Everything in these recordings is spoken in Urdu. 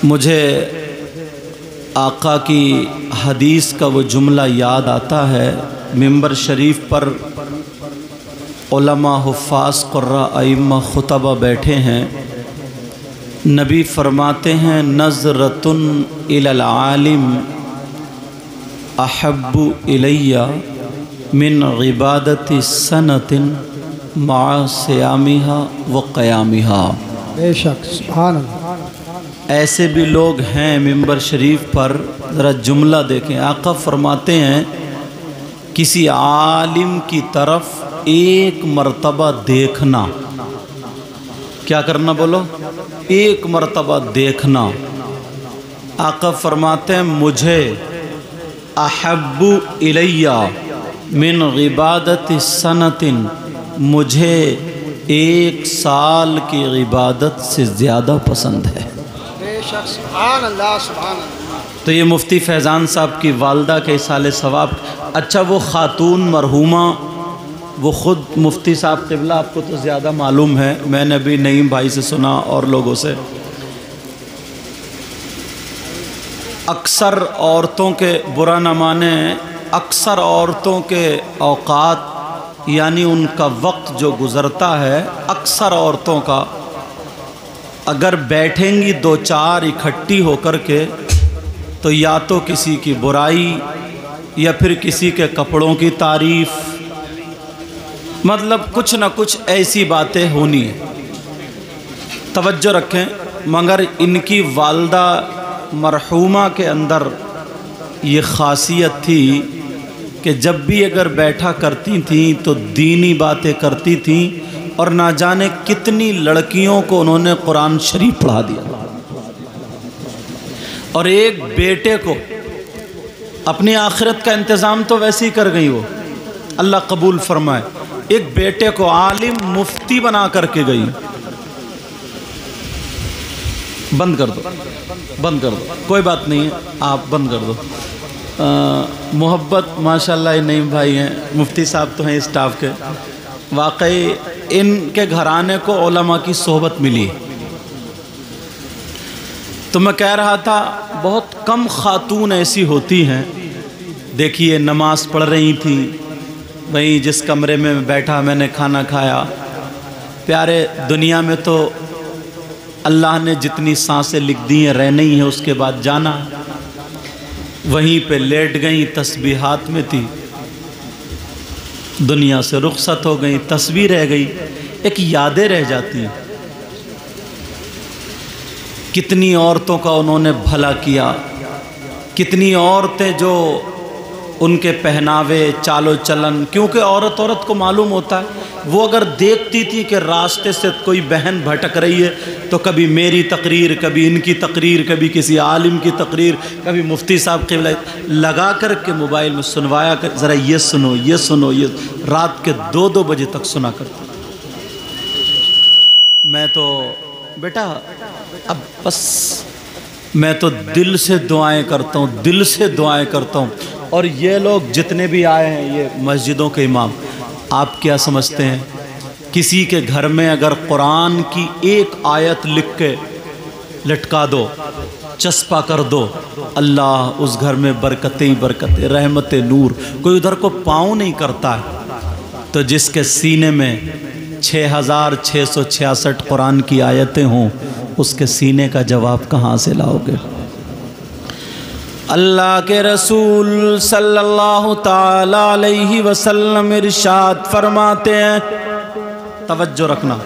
مجھے آقا کی حدیث کا وہ جملہ یاد آتا ہے، ممبر شریف پر علماء، حفاظ، قراء، ائمہ، خطبہ بیٹھے ہیں، نبی فرماتے ہیں نظرۃ الی العالم احب الی من عبادت سنۃ مع صیامها و قیامها۔ بے شک، سبحان اللہ۔ ایسے بھی لوگ ہیں ممبر شریف پر، ذرا جملہ دیکھیں، آقا فرماتے ہیں کسی عالم کی طرف ایک مرتبہ دیکھنا، کیا کرنا بولو؟ ایک مرتبہ دیکھنا۔ آقا فرماتے ہیں مجھے احب الی من عبادت سنۃ، مجھے ایک سال کی عبادت سے زیادہ پسند ہے۔ بے شک، سبحان اللہ، سبحان اللہ۔ تو یہ مفتی فیضان صاحب کی والدہ کے اصالِ ثواب۔ اچھا وہ خاتون مرحومہ، وہ خود مفتی صاحب قبلہ، آپ کو تو زیادہ معلوم ہے، میں نے بھی نعیم بھائی سے سنا اور لوگوں سے، اکثر عورتوں کے، برا نہ مانیں، اکثر عورتوں کے اوقات یعنی ان کا وقت جو گزرتا ہے، اکثر عورتوں کا اگر بیٹھیں گی دو چار اکٹھی ہو کر کے تو یا تو کسی کی برائی یا پھر کسی کے کپڑوں کی تعریف، مطلب کچھ نہ کچھ ایسی باتیں ہونی ہیں۔ توجہ رکھیں، مگر ان کی والدہ مرحومہ کے اندر یہ خاصیت تھی کہ جب بھی اگر بیٹھا کرتی تھیں تو دینی باتیں کرتی تھیں، اور نہ جانے کتنی لڑکیوں کو انہوں نے قرآن شریف پڑھا دیا، اور ایک بیٹے کو اپنی آخرت کا انتظام تو ویسے ہی کر گئی، وہ اللہ قبول فرمائے، ایک بیٹے کو عالم مفتی بنا کر کے گئی۔ بند کر دو، بند کر دو، کوئی بات نہیں ہے، آپ بند کر دو۔ محبت ماشاءاللہ نعیم بھائی ہیں، مفتی صاحب تو ہیں اسٹاف کے، واقعی ان کے گھرانے کو علماء کی صحبت ملی۔ تو میں کہہ رہا تھا بہت کم خاتون ایسی ہوتی ہیں، دیکھیے نماز پڑھ رہی تھیں، وہیں جس کمرے میں بیٹھا میں نے کھانا کھایا، پیارے دنیا میں تو اللہ نے جتنی سانسیں لکھ دی ہیں رہنا ہی ہے، اس کے بعد جانا، وہیں پہ لیٹ گئیں، تسبیحات میں تھی، دنیا سے رخصت ہو گئی، تصویر رہ گئی، ایک یادیں رہ جاتی ہیں۔ کتنی عورتوں کا انہوں نے بھلا کیا، کتنی عورتیں جو ان کے پہناوے، چال و چلن، کیونکہ عورت کو معلوم ہوتا ہے، وہ اگر دیکھتی تھی کہ راستے سے کوئی بہن بھٹک رہی ہے تو کبھی میری تقریر، کبھی ان کی تقریر، کبھی کسی عالم کی تقریر، کبھی مفتی صاحب قبلہ لگا کر کے موبائل میں سنوایا کر، ذرا یہ سنو، یہ سنو، یہ رات کے 2 بجے تک سنا کرتا۔ میں تو بیٹا اب بس، میں تو دل سے دعائیں کرتا ہوں، دل سے دعائیں کرتا ہوں۔ اور یہ لوگ جتنے بھی آئے ہیں، یہ مسجدوں کے امام، آپ کیا سمجھتے ہیں کسی کے گھر میں اگر قرآن کی ایک آیت لکھ کے لٹکا دو، چسپا کر دو، اللہ اس گھر میں برکتیں ہی برکتیں، رحمت نور، کوئی ادھر کو پاؤں نہیں کرتا ہے۔ تو جس کے سینے میں 6666 قرآن کی آیتیں ہوں، اس کے سینے کا جواب کہاں سے لاؤ گے؟ اللہ کے رسول صلی اللہ تعالی علیہ وسلم ارشاد فرماتے ہیں، توجہ رکھنا،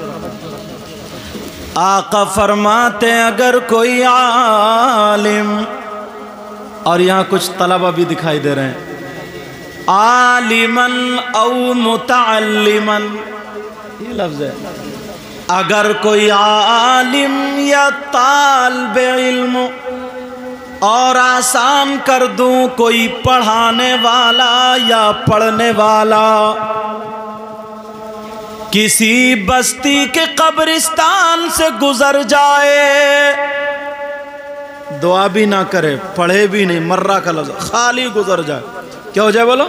آقا فرماتے ہیں اگر کوئی عالم، اور یہاں کچھ طلبہ بھی دکھائی دے رہے ہیں، عالماً او متعلماً، یہ لفظ ہے، اگر کوئی عالم یا طالب علم، اور آسان کر دوں کوئی پڑھانے والا یا پڑھنے والا، کسی بستی کے قبرستان سے گزر جائے، دعا بھی نہ کرے، پڑھے بھی نہیں، مرہ کا لفظ، خالی گزر جائے، کیا ہو جائے بولو؟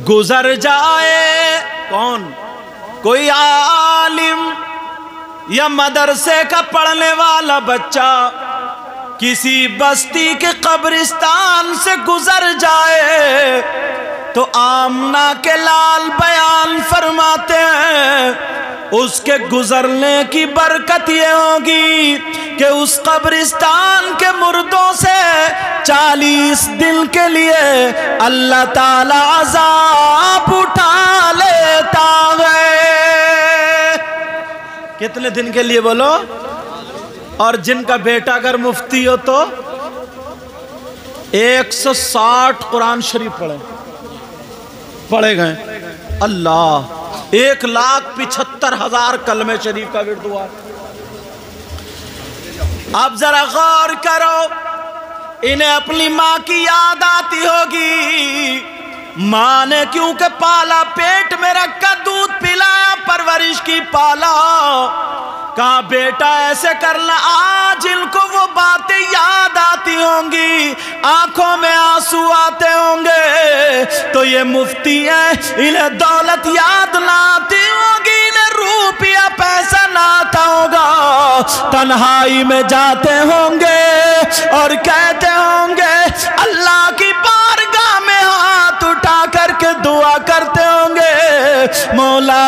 گزر جائے، کون؟ کوئی عالم یا مدرسے کا پڑھنے والا بچہ، کسی بستی کے قبرستان سے گزر جائے تو آمنہ کے لال بیان فرماتے ہیں اس کے گزرنے کی برکت یہ ہوگی کہ اس قبرستان کے مردوں سے 40 دن کے لیے اللہ تعالی عذاب اٹھا لیتا ہے۔ کتنے دن کے لیے بولو؟ اور جن کا بیٹا اگر مفتی ہو تو 160 قرآن شریف پڑھے گئے۔ اللہ 1,75,000 کلمہ شریف کا ورد ہوا۔ اب ذرا غور کرو، انہیں اپنی ماں کی یاد آتی ہوگی، ماں نے کیونکہ پالا، پیٹ میں رکھ کر دودھ پلایا، پرورش کی، پالا، کہا بیٹا ایسے کرنا۔ آج ان کو وہ باتیں یاد آتی ہوں گی، آنکھوں میں آنسو آتے ہوں گے، تو یہ مفتی ہیں، انہیں دولت یاد نہ آتی ہوگی، انہیں روپیہ پیسہ نہ آتا ہوگا، تنہائی میں جاتے ہوں گے اور کہتے ہوں گے، اللہ کی بارگاہ میں ہاتھ اٹھا کر کے دعا کرتے ہوں گے، مولا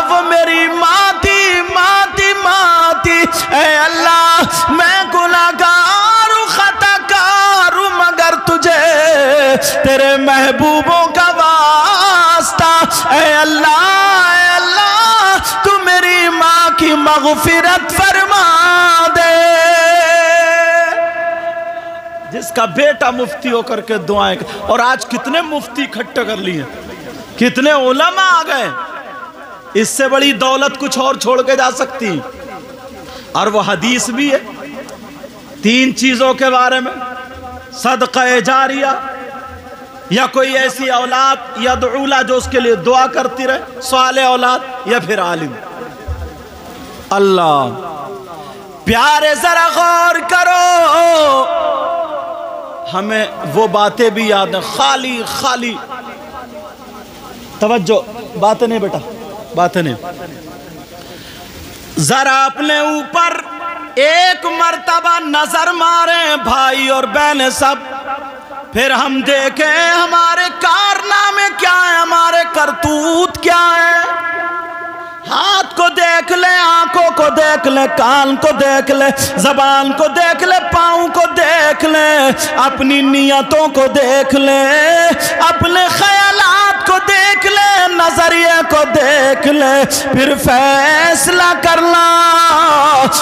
وہ میری ماں تھی، ماں تھی، ماں تھی، اے اللہ میں گناہگار ہوں، خطا کار ہوں، مگر تجھے تیرے محبوبوں کا واسطہ، اے اللہ تو میری ماں کی مغفرت فرما دے۔ جس کا بیٹا مفتی ہو کر کے دعائیں، اور آج کتنے مفتی اکٹھے کر لیے، کتنے علماء آ گئے، اس سے بڑی دولت کچھ اور چھوڑ کے جا سکتی۔ اور وہ حدیث بھی ہے 3 چیزوں کے بارے میں، صدقہ جاریہ، یا کوئی ایسی اولاد یدعو لہ جو اس کے لیے دعا کرتی رہے، صالح اولاد، یا پھر عالم۔ اللہ پیارے ذرا غور کرو، ہمیں وہ باتیں بھی یاد ہیں، خالی خالی توجہ، باتیں نہیں بیٹا، باتیں نہیں، ذرا اپنے اوپر ایک مرتبہ نظر ماریں بھائی اور بہنیں سب، پھر ہم دیکھیں ہمارے کارنامے کیا ہیں، ہمارے کرتوت کیا ہیں۔ ہاتھ کو دیکھ لیں، آنکھوں کو دیکھ لیں، کان کو دیکھ لیں، زبان کو دیکھ لیں، پاؤں کو دیکھ لیں، اپنی نیتوں کو دیکھ لیں، اپنے خیالات کو دیکھ لیں، نظریے کو دیکھ لیں، پھر فیصلہ کرنا،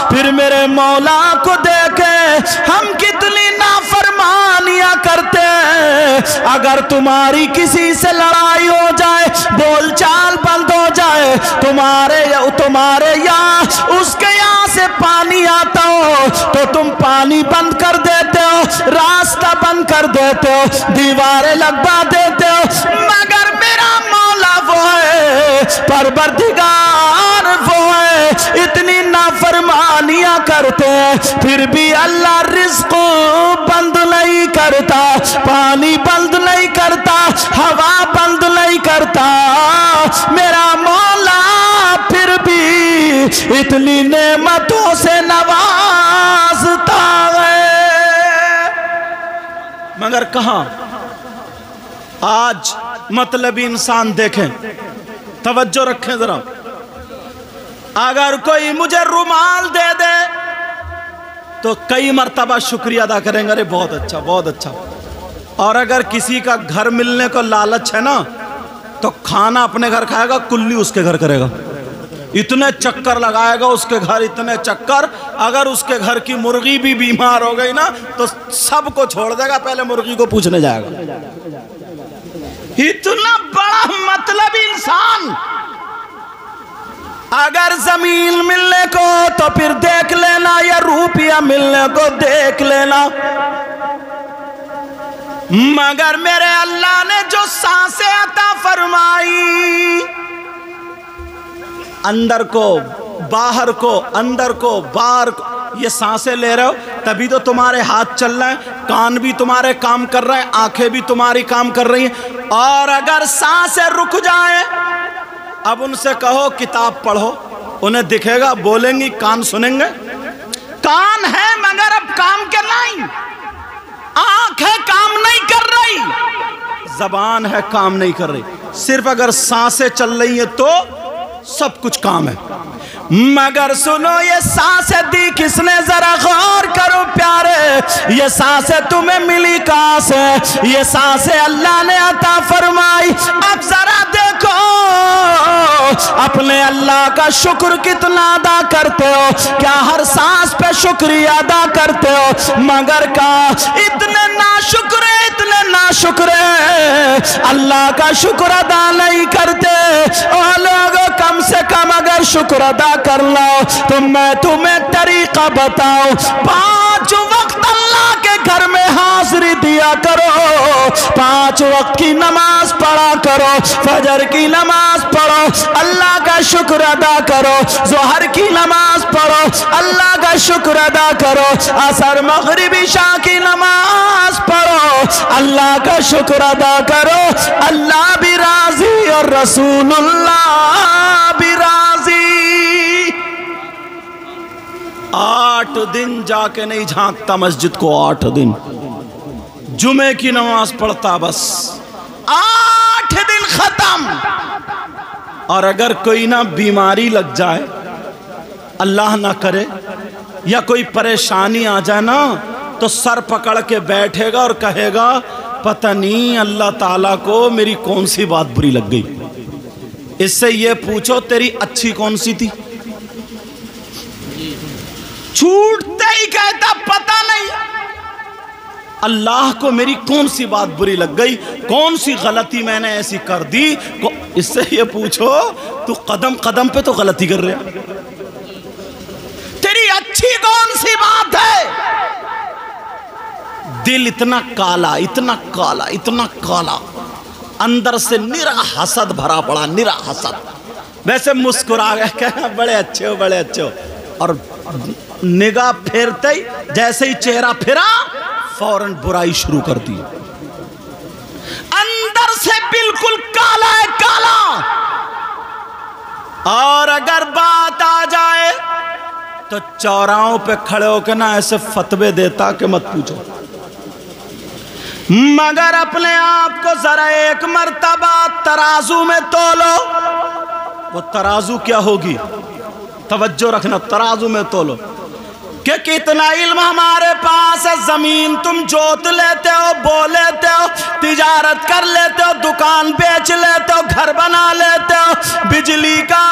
پھر میرے مولا کو دیکھیں ہم کتنی نافرمانیاں کرتے ہیں۔ اگر تمہاری کسی سے لڑائی ہو جائے، بول چال بند ہو جائے، تمہارے یہاں اس کے یہاں سے پانی آتا ہو تو تم پانی بند کر دیتے ہو، راستہ بند کر دیتے ہو، دیواریں لگوا دیتے ہو، مگر میرا مولا وہ ہے، پروردگار وہ ہے، اتنی نافرمانیاں کرتے ہیں پھر بھی اللہ رزق بند نہیں کرتا، پانی بند نہیں کرتا، ہوا بند نہیں کرتا، میرا مولا پھر بھی اتنی نعمتوں سے نوازتا ہے۔ مگر کہاں آج مطلبی انسان دیکھیں، توجہ رکھیں ذرا، اگر کوئی مجھے رومال دے دے تو کئی مرتبہ شکریہ ادا کریں گے، ارے بہت اچھا بہت اچھا، اور اگر کسی کا گھر ملنے کو لالچ ہے نا تو کھانا اپنے گھر کھائے گا، کلی اس کے گھر کرے گا، اتنے چکر لگائے گا اس کے گھر، اتنے چکر، اگر اس کے گھر کی مرغی بھی بیمار ہو گئی نا تو سب کو چھوڑ دے گا، پہلے مرغی کو پوچھنے جائے گا۔ اتنا بڑا مطلبی انسان، اگر زمین ملنے کو تو پھر دیکھ لینا، یا روپیہ ملنے کو دیکھ لینا، مگر میرے اللہ نے جو سانسیں عطا فرمائی، اندر کو باہر کو، اندر کو باہر کو، یہ سانسیں لے رہے ہو تبھی تو تمہارے ہاتھ چل رہے ہیں، کان بھی تمہارے کام کر رہے ہیں، آنکھیں بھی تمہاری کام کر رہی ہیں، اور اگر سانسیں رک جائیں، اب ان سے کہو کتاب پڑھو، انہیں دکھے گا، بولیں گی، کان سنیں گے، کان ہے مگر اب کام کرنا جائیں، آنکھیں کام نہیں کر رہی، زبان ہے کام نہیں کر رہی، صرف اگر سانسیں چل رہی ہیں تو سب کچھ کام ہے۔ مگر سنو یہ سانسیں دی کس نے، ذرا غور کرو پیارے، یہ سانسیں تمہیں ملی کہاں سے؟ یہ سانسیں اللہ نے عطا فرمائی۔ اب ذرا دیکھو اپنے اللہ کا شکر کتنا ادا کرتے ہو، کیا ہر سانس پہ شکریہ ادا کرتے ہو؟ مگر کہا اتنے ناشکرے، اتنے ناشکرے اللہ کا شکر ادا نہیں کرتے۔ اور لوگوں کم سے کم اگر شکر ادا کر لو تو میں تمہیں طریقہ بتاؤں، 5 وقت اللہ کے گھر میں حاضری دیا کرو، 5 وقت کی نماز پڑھا کرو، فجر کی نماز پڑھو، اللہ کا شکر ادا کرو، ظہر کی نماز پڑھو، اللہ کا شکر ادا کرو، عصر مغرب عشاء کی نماز پڑھو، اللہ کا شکر ادا کرو، اللہ بھی راضی اور رسول اللہ بھی راضی۔ 8 دن جا کے نہیں جھانکتا مسجد کو، 8 دن جمعے کی نماز پڑھتا، بس 8 دن ختم۔ اور اگر کوئی نہ بیماری لگ جائے، اللہ نہ کرے، یا کوئی پریشانی آ جائے نا، تو سر پکڑ کے بیٹھے گا اور کہے گا پتہ نہیں اللہ تعالیٰ کو میری کون سی بات بری لگ گئی۔ اس سے یہ پوچھو تیری اچھی کون سی تھی؟ چھوٹتے ہی کہتا پتہ نہیں اللہ کو میری کون سی بات بری لگ گئی، کون سی غلطی میں نے ایسی کر دی۔ اس سے یہ پوچھو تو قدم قدم پہ تو غلطی کر رہا، تیری اچھی کون سی بات ہے؟ دل اتنا کالا، اتنا کالا، اتنا کالا، اندر سے نرا حسد بھرا پڑا، نرا حسد۔ ویسے مسکرا گئے کہ بڑے اچھے ہو، بڑے اچھے ہو، اور نگاہ پھیرتے ہی جیسے ہی چہرہ پھرا فوراً برائی شروع کر دی، اندر سے بالکل کالا ہے، کالا۔ اور اگر بات آ جائے تو چوراہوں پہ کھڑے ہو کے نا ایسے فتوے دیتا کہ مت پوچھو۔ مگر اپنے آپ کو ذرا ایک مرتبہ ترازو میں تولو، وہ ترازو کیا ہوگی؟ توجہ رکھنا، ترازو میں تولو کہ کتنا علم ہمارے پاس ہے۔ زمین تم جوت لیتے ہو، بو لیتے ہو، تجارت کر لیتے ہو، دکان بیچ لیتے ہو، گھر بنا لیتے ہو، بجلی کا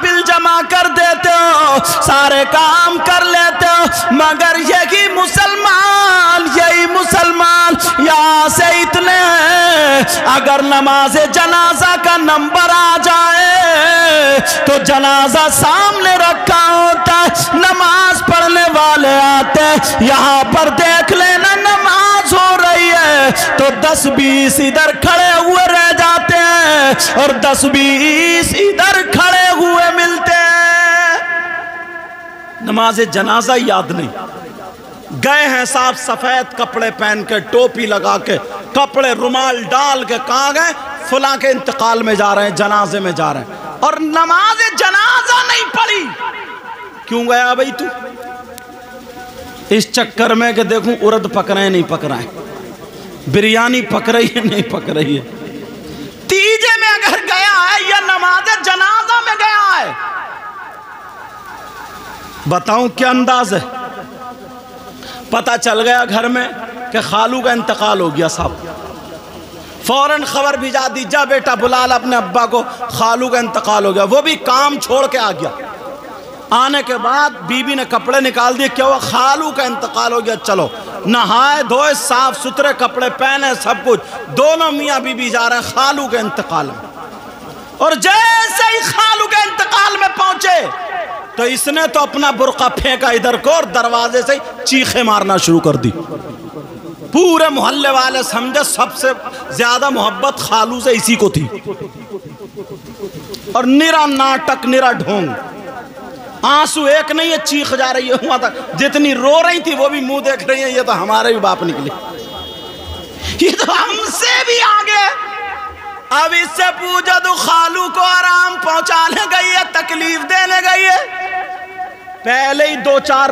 بل جمع کر دیتے ہو، سارے کام کر لیتے ہو، مگر یہی مسلمان، یہی مسلمان یہاں سے اتنے ہیں، اگر نماز جنازہ کا نمبر آ جائے تو جنازہ سامنے رکھا ہوتا ہے، نماز پڑھنے والے آتے ہیں، یہاں پر دیکھ لینا نماز ہو رہی ہے تو 10-20 ادھر کھڑے ہوئے رہ جاتے ہیں اور 10-20 ادھر کھڑے ہوئے ملتے ہیں۔ نماز جنازہ یاد نہیں، گئے ہیں صاحب سفید کپڑے پہن کے، ٹوپی لگا کے، کپڑے رومال ڈال کے، کہاں گئے؟ فلاں کے انتقال میں جا رہے ہیں، جنازے میں جا رہے ہیں، اور نماز جنازہ نہیں پڑھی۔ کیوں گیا بھائی تو؟ اس چکر میں کہ دیکھوں ارد پک رہے ہیں نہیں پک رہے ہیں، بریانی پک رہی ہے نہیں پک رہی ہے۔ تیجے میں اگر گیا ہے یا نماز جنازہ میں گیا ہے، بتاؤں کیا انداز ہے؟ پتہ چل گیا گھر میں کہ خالو کا انتقال ہو گیا صاحب، فوراً خبر بھیجا دی، جا بیٹا بلا لا اپنے ابا کو، خالو کا انتقال ہو گیا۔ وہ بھی کام چھوڑ کے آ گیا، آنے کے بعد بی بی نے کپڑے نکال دیے، کیا ہوا؟ خالو کا انتقال ہو گیا، چلو نہائے دھوئے صاف ستھرے کپڑے پہنے سب کچھ، دونوں میاں بی بی جا رہے ہیں خالو کے انتقال میں۔ اور جیسے ہی خالو کے انتقال میں پہنچے تو اس نے تو اپنا برقع پھینکا ادھر کو اور دروازے سے چیخیں مارنا شروع کر دی۔ پورے محلے والے سمجھے سب سے زیادہ محبت خالو سے اسی کو تھی، اور نرا ناٹک، نرا ڈھونگ، آنسو ایک نہیں ہے، چیخ جا رہی ہے وہاں تک، جتنی رو رہی تھی وہ بھی منہ دیکھ رہی ہیں، یہ تو ہمارے بھی باپ نکلے، یہ تو ہم سے بھی آگے۔ اب اس سے پوچھو تو خالو کو آرام پہنچانے گئی ہے، تکلیف دینے گئی ہے؟ پہلے ہی 2-4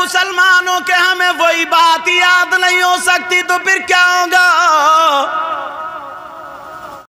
مسلمانوں کے ہمیں وہی بات یاد نہیں ہو سکتی تو پھر کیا ہوگا؟